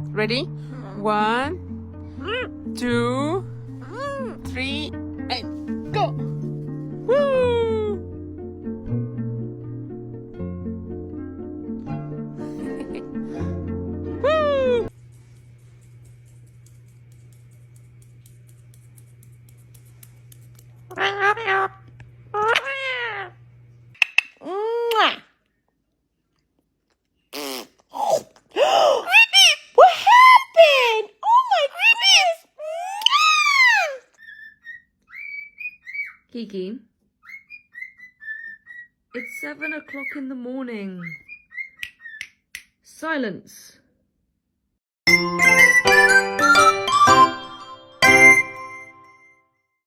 Ready? 1, 2, 3, and go! Woo! Woo! Mwah! What happened? Oh my goodness! Kiki, it's 7 o'clock in the morning. Silence.